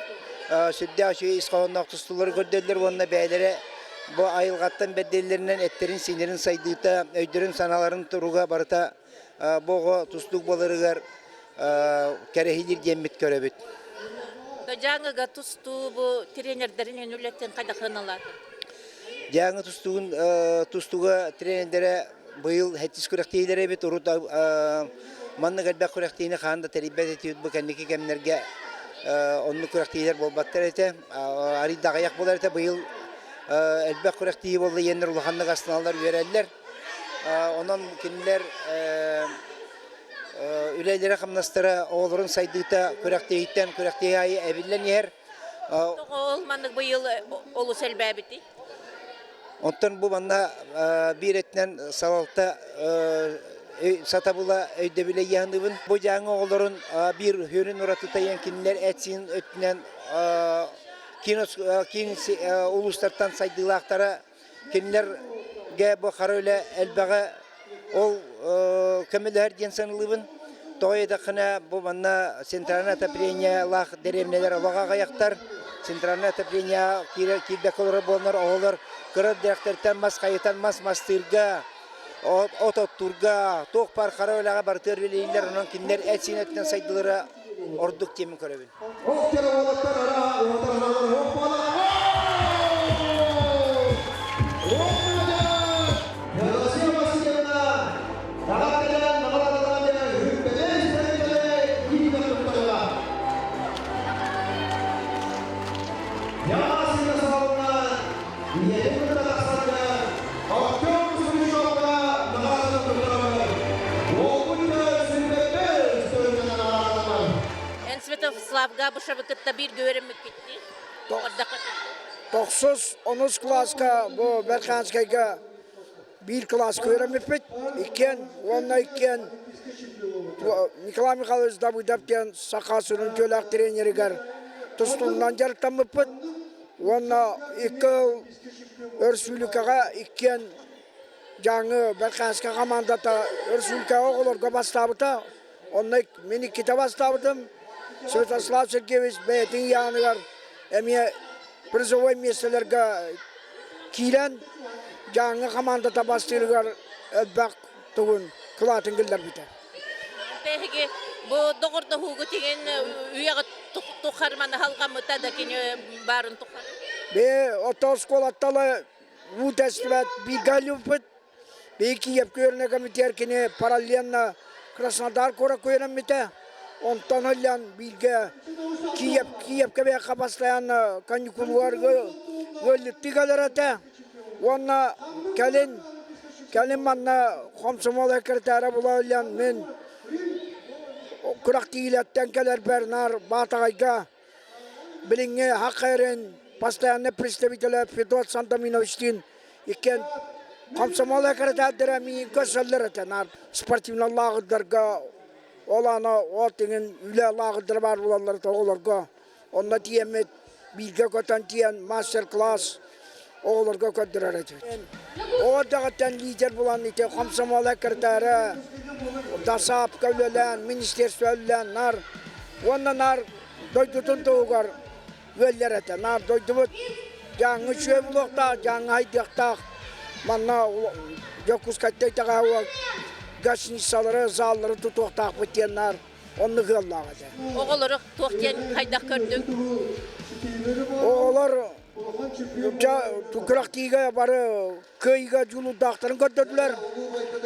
Сүддә ашы исхоннак тустулар көрдөлөр, онна бәйләре бу айылгаттан бәдделләреннән эттерин синерин сайдыта, өйдөрүн саналарын туруга барыта бого тустук болырыгар кәрәһилер деммит көрөбүт. Жаңыга тусту бу тренерлерин үлеттен кайда хыналар. Жаңы тустуга тренерлере быйыл хәтис күрәктейләре бит урут манны гәлбә күрәктейне ханда тәрбият итү бу кәннеке кемнәргә онны күрәктейләр булбаттар әйтә. Аридага як булар әйтә быйыл әлбә күрәктей булды яннар улханны гастналар берәлләр. Онан кинләр үләйләре хамнастыра оғылырын сайдыта күрәктейттен күрәктей айы әбіллән ер. Ол маннык быйыл олу сәлбә бити. Онтан бу манна бир этнен салалта сатабыла өйдебіле яндыбын. Бу жаңы оғылырын бир хөрін ұратыта ен кинлер әтсин өтінен кейін улустартан сайдылақтары кинлерге бу қарөлі әлбәға ол көмілер денсанлыбын. Тойда қына бу манна центральное отопление лах деревнелер олаға қаяқтар. Центральное отопление кирбек олары болынар оғылар. Кырып директортан мас қайытан мастырға, ототтурға, тоқ бар қарөліға бар төрвелейлер, онан кинлер әтсин өтінен сайдылары ордук темін көребін. Славга бушавыкытта бир görünmek gitti. 9-10 класска bu Berkanskayga bir klas görünmek bit. İken, onunla iken Nikolay Mikhailovich Davudov'dan sakasının tölak trenerigar tustulundan jarıtamıp bit. Onunla iki Örsülükaga iken жаңы Berkanska komandata Örsülüka oğulurga bastabıta. Onunla meni kita bastabıdım. Святослав Сергеевич бәйтін яғыныгар әме призовой местелерге кейлен жаңы командата бастырыгар әлбәк тұғын қылатын келдер бітер. Пәхеге бұл доғырды хуғы теген үйеға тұқарманы халға мұтада кені барын тұқар? Бе отос қолатталы вутәстілет бір галюп біт. Бе Киев көріне комитер кені параллельно Краснодар кора көрін біті. Ondan ölen bilge Kiyev'e ve kapaslayan kanıkullar öldü galerete. Ona gelin manna komşumal sekreteri bulayan men kurak diletten gelir Bernard Batayga bilinge hakeren paslayan представителя Федот Сантаминовичтин iken komşumal sekreteri mi köşellerete nar sportivna lağıdırga olana otingen üle lağıdır var olanlar toğularga. Onda diyemet bilge kotan diyen master class oğularga ködürer eti. O dağıtan lider bulan ite komşumal sekreteri, dasap kavlelen, ministersvelen nar. Onda nar doydutun toğugar veller eti. Nar doydubut жаңы шөбілоқтақ, жаңы айдықтақ, манна жокус каттайтаға гостиницалары, заллары тұтуқтақ бітеннар, оны ғыллағады. Оғылырық тоқтен қайдақ көрдің? Оғылар тұқырақ тиге бары көйге жүлі дақтарын көттеділер.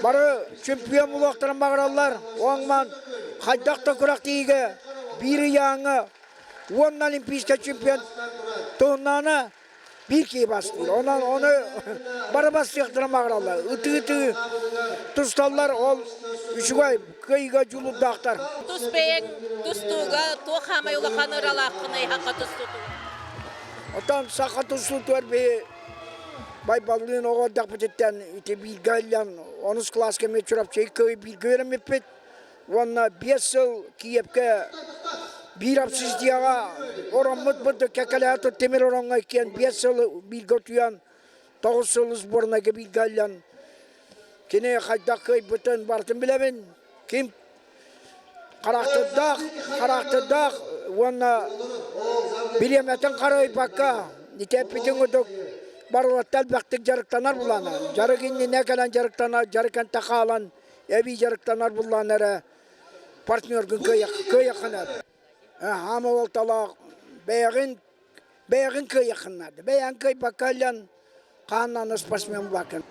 Бары чемпион бұлақтарын бағыралар. Оңман қайдақ тұқырақ тиге бірі яңы 10 олимпийска чемпион тұғынаны bir key bastırır. Onu bara bastırır mağaralar. Ütü tuztallar ol üçügay kıyıga julu dağtar. Tuz beyin tuztuğga toğama yola kanır alaqını haqqa tuztuğu. Otan saqa tuztuğu be bay balığın oğa dağpıtetten ite bir galyan 10 klaska meçurap şey köy bir görem epet. Ona 5 yıl Kiyev'ke bir hapsiz diyağa oranmıt bıdı kekalayatı temel oranğa iken 5 yıl bir götüyen 9 yıl zboruna bir galyan. Kine haydakı bütün bartın bilemin. Kim Karaktı dağ ona bilemetin karayı bakka. Nitepitin ödük barılattal baktık jarıktanar bulana. Jarık indi ne kalan jarıktanar, jarıkan takalan, evi jarıktanar bulanara. Partner gün köy yakınar. Hama oltalaq beğen köy yakınlardı. Beğen köy bakalyan kannan ıspasmen bakın.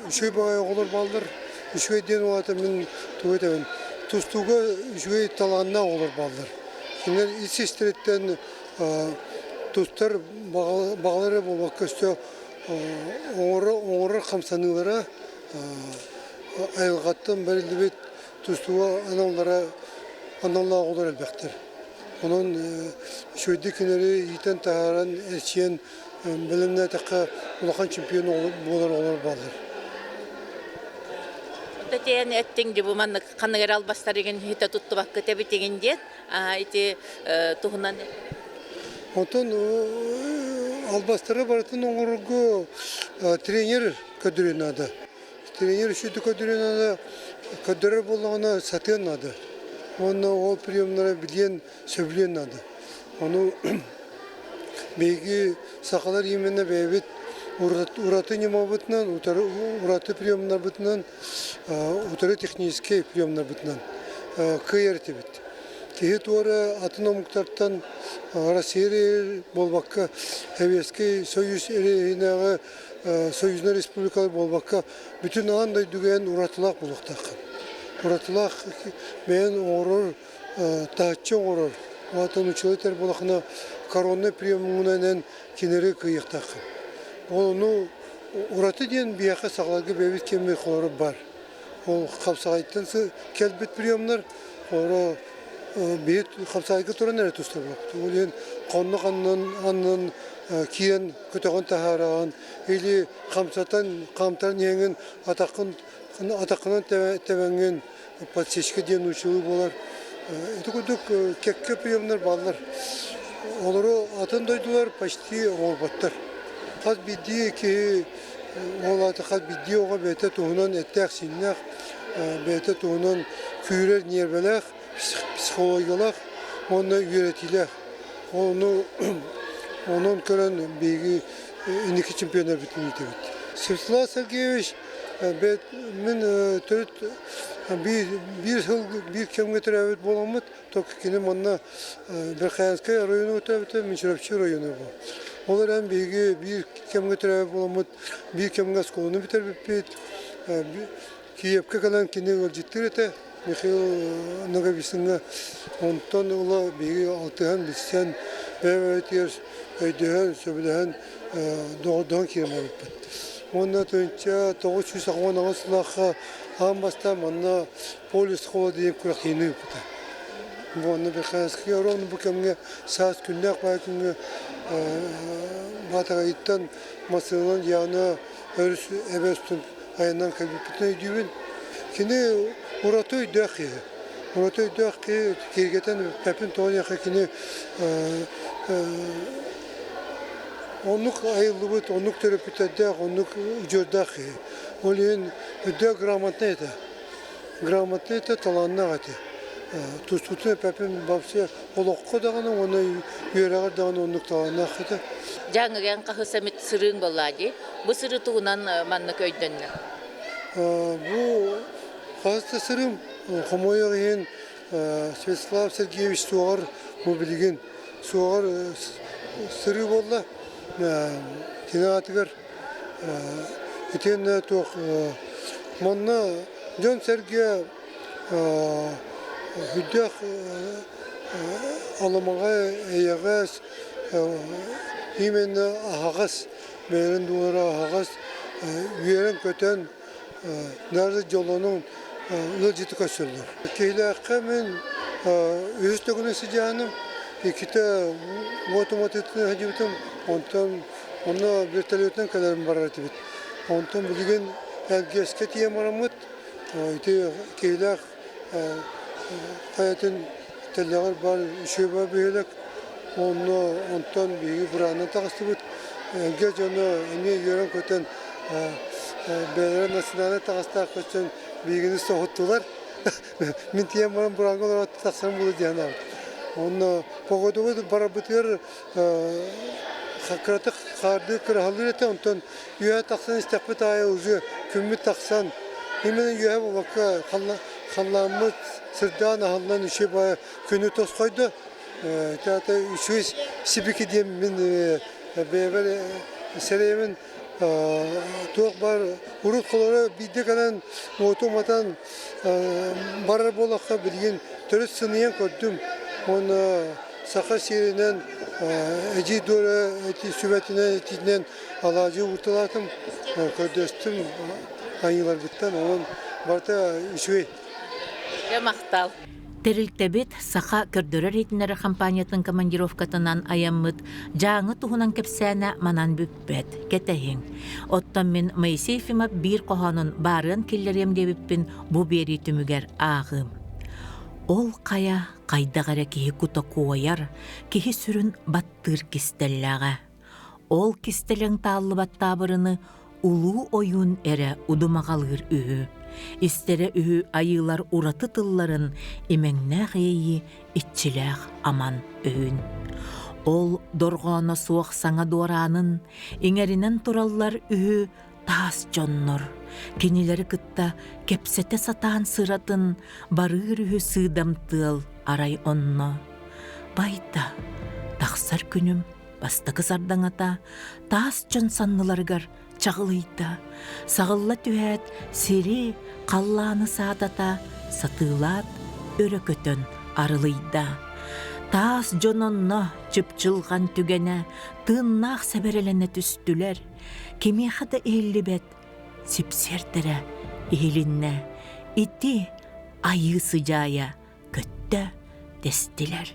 Üçüy bağay olur baldır. Üçüy den oğata min tuğetemin. Tustuğu üçüy talağına olur baldır. Şimdi İsistret'ten tustlar bağları bulmak istiyor. Oğurur kamsanılara ayılgattan belirli bir tustuğa analığa olur elbektir. Onun şöyle günleri yiten taharan eşeğin bilimine takı ulakan çempiyonu olur baldır. Тәтен әттеңде бұл манны қанығыр албастар еген хета тұтты баққы тәбі тегенде әйте тұғынан Ondan albastara baratın oğurgu trener kadürün adı. Trener şuydu kadürün adı. Kadürü bulduğuna satın adı. Onu o priyomlara bilen söylüyen adı. Onu belki sakalar yemenine beyvet уратı нема бытнан, уратı приемна бытнан, уратı технический приемна бытнан. Кıyırtı бит. Теги туара атономуктартан Россия болбакка, Советский Союз эрегинағы Союзна республикалар болбакка bütün андай дүген уратылақ болуқтақын. Уратылақ мен оғырыр, тағытчы оғырыр. Уатын училайтар болақына коронный приемнан кенері кıyықтақын. Onu uratı diyen bir yaka sağlarga bebet kemmi kolları var. O kapsağayttansı kelbet priyomlar, ora beyt kapsağayga turan nere tusta bulaktı. O diyen qonnu qannan kiyen kötüğün taharağın, eli kamsatan kamtarın yengin atakınan tevengen patseşke diyen uçuğu bolar. Etikuduk kekke priyomlar bağlar. Onları atın doydular, paşti olbatlar. Qaz biddiye ki olatı qaz biddiye oğa bete tuğunan ettek sinnak, bete tuğunan küyrer niyerbeler, psikologiyalak, onu üretilek. Onun kören bilgi indiki çempiyonlar bitmeydi. Sırtla Sergeyevich, ben törüt bir kilometre evet bulamıt, Tokyo'nun manna Berkhayanskaya rayonu ötebete, Minçirapçı rayonu bu. Onlar hem bir kilometre bulamıt, bir kilometre skolunu biter bit, Kiyev'ke kalan kine ciddirete, Mikhail Nagabisinga, ondan ola bilgi altıhan bitsen, evet yer öydühen, söylühen, doğudan kilometre bit. Ondan önce 900 ağustos Ambasta manna polis kovadı diye kurak yeni yaptı. Bu anne bir kaskı yaron bu kemge saat günlük bakınca batayıttan masalan yana örs evestun ayından kalbipten diyor. Kine uratoy dahi. Uratoy dahi kirgeten pepin tonya kine Onluk ayılıbıt, onluk terapitede, onluk ucurdaki. Oleyin öde gramatnete. Gramatnete talanna gati. Tustutun pepin babsı olokko dağına ona yüreğer dağına onluk talanna gati. Жаңыган кахысамит сырың боллади. Бу сыры тугунан манны көйдөннө. Bu hasta sırım, Homoyağın Svetlana Sergeyevich Suğar bu bilgin. Suğar sırı bolla. Kinatıgar. Eten toq manna John Sergey hüddaq alamağa eyağız hemen ağız beren duara ağız üyeren köten nerede yolunun ılcıtı kaçırlar. Keylakka men üstügünesi canım ikide otomatikten hacıbıtım ondan ona vertolyottan kadar barar tibit. Ondan bilgin elgesket yemaramıt ite keylak hayatın telleğer var şöbe büyülek ondan bir buranın takıstıbıt elgec onu ne yören köten belirlen nasyonel takıstık köten bilgini soğuttular. Min tiyemaram buranın olarak taksam bulu diyanlar. Onu pogodu bara bitiyor Hakikaten kardı kırhalır ete ondan yühe taksan istekbet aya uzu kümmü taksan hemen yühe bu vakka hallamı sırdan hallan işe baya künü toz koydu. Tata üçüz sibiki diyem min beyver sereyemin tuğ bar urut kolları bidde kalan otomatan barar bolakka bilgin törüt sınıyan koydum. Onu Sakar şehrinden eci doğru eti süvetine etinden alacı urtalatım kördöstüm ayılar bitten onun barta işi. Мактал. Терилтебет саха көрдөрөр етінері компаниятын командировкатынан аяммыт жаңы туһунан кепсәнә манан бүппет кетәһин. Оттан мен Моисеевима бир қоһанын барын келлерем дебиппин бу бери түмүгер ағым. Ол қая қайдағара кихи кута куайар, кихи сүрін баттыр кистелләға. Ол кистелең тааллы баттабырыны улуу ойун әрі удумағалыр үхі. Истері үхі айылар ураты тылларын имеңнәғ ейі итчіләғ аман үхін. Ол дорғаны суақ саңа дуаранын, еңерінен тураллар үхі таас жоннор. Кенелері кытта кепсете сатаан сыратын барыр үхі сыдамтыл арай онно. Байта, тақсар күнім, бастықы зардаңата, таас жон санныларгар чағылыйта. Сағылла түхәт, сері, қалланы саатата, сатылат, өрі көтін арылыйда. Таас жононно чыпчылған түгені, тыннақ сәберелені түстілер. Кемеқады әлібет, сипсердірі елінне, ити айы сыжая көтті дестілер.